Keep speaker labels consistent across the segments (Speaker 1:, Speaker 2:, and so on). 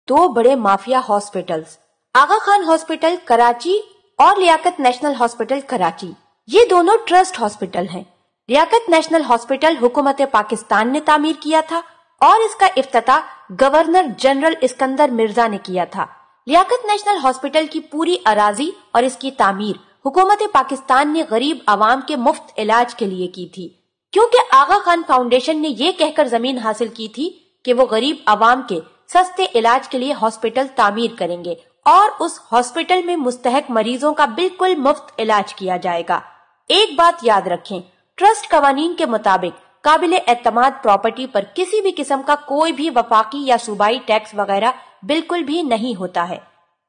Speaker 1: दो बड़े mafia hospitals, आगा Khan hospital Karachi और लियाकत नेशनल हॉस्पिटल कराची, ये दोनों ट्रस्ट हॉस्पिटल हैं। लियाकत नेशनल हॉस्पिटल हुकूमत पाकिस्तान ने तामीर किया था और इसका इफ्तिताह गवर्नर जनरल इस्कंदर मिर्जा ने किया था। लियाकत नेशनल हॉस्पिटल की पूरी अराजी और इसकी तामीर हुकूमत पाकिस्तान ने गरीब आवाम के मुफ्त इलाज के लिए की थी, क्योंकि आगा खान फाउंडेशन ने ये कहकर जमीन हासिल की थी कि वो गरीब आवाम के सस्ते इलाज के लिए हॉस्पिटल तामीर करेंगे और उस हॉस्पिटल में मुस्तहक मरीजों का बिल्कुल मुफ्त इलाज किया जाएगा। एक बात याद रखें, ट्रस्ट कवानीन के मुताबिक काबिल एतमाद प्रॉपर्टी पर किसी भी किस्म का कोई भी वफाकी या सूबाई टैक्स वगैरह बिल्कुल भी नहीं होता है।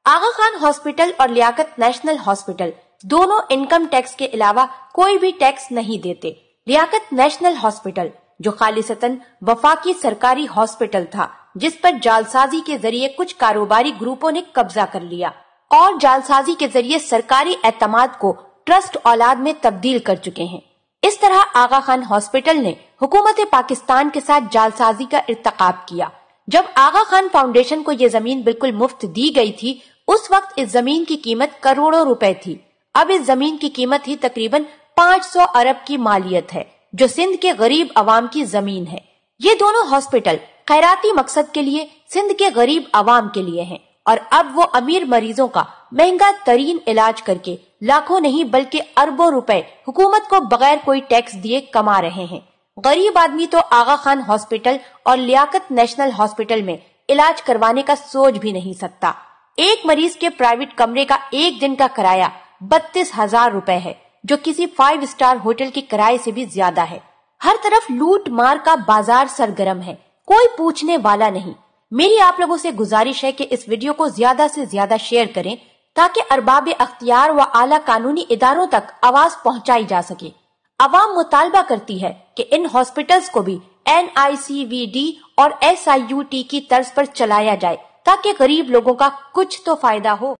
Speaker 1: आगा खान हॉस्पिटल और लियाकत नेशनल हॉस्पिटल दोनों इनकम टैक्स के अलावा कोई भी टैक्स नहीं देते। लियाकत नेशनल हॉस्पिटल जो खालिसतन वफाकी सरकारी हॉस्पिटल था, जिस पर जालसाजी के जरिए कुछ कारोबारी ग्रुपों ने कब्जा कर लिया और जालसाजी के जरिए सरकारी एतमाद को ट्रस्ट औलाद में तब्दील कर चुके हैं। इस तरह आगा खान हॉस्पिटल ने हुकूमत पाकिस्तान के साथ जालसाजी का इर्तकाब किया। जब आगा खान फाउंडेशन को ये जमीन बिल्कुल मुफ्त दी गई थी, उस वक्त इस जमीन की कीमत करोड़ों रुपए थी। अब इस जमीन की कीमत ही तकरीबन 500 अरब की मालियत है, जो सिंध के गरीब आवाम की जमीन है। ये दोनों हॉस्पिटल खैराती मकसद के लिए सिंध के गरीब आवाम के लिए हैं और अब वो अमीर मरीजों का महंगा तरीन इलाज करके लाखों नहीं बल्कि अरबों रुपए हुकूमत को बगैर कोई टैक्स दिए कमा रहे हैं। गरीब आदमी तो आगा खान हॉस्पिटल और लियाकत नेशनल हॉस्पिटल में इलाज करवाने का सोच भी नहीं सकता। एक मरीज के प्राइवेट कमरे का एक दिन का किराया 32,000 रुपए है, जो किसी 5 स्टार होटल के किराए से भी ज्यादा है। हर तरफ लूट मार का बाजार सरगर्म है, कोई पूछने वाला नहीं। मेरी आप लोगों से गुजारिश है कि इस वीडियो को ज्यादा से ज्यादा शेयर करें ताकि अरबाब अख्तियार व आला कानूनी इदारों तक आवाज पहुंचाई जा सके। अवाम मुतालबा करती है कि इन हॉस्पिटल्स को भी NICVD और SIUT की तर्ज पर चलाया जाए ताकि गरीब लोगों का कुछ तो फायदा हो।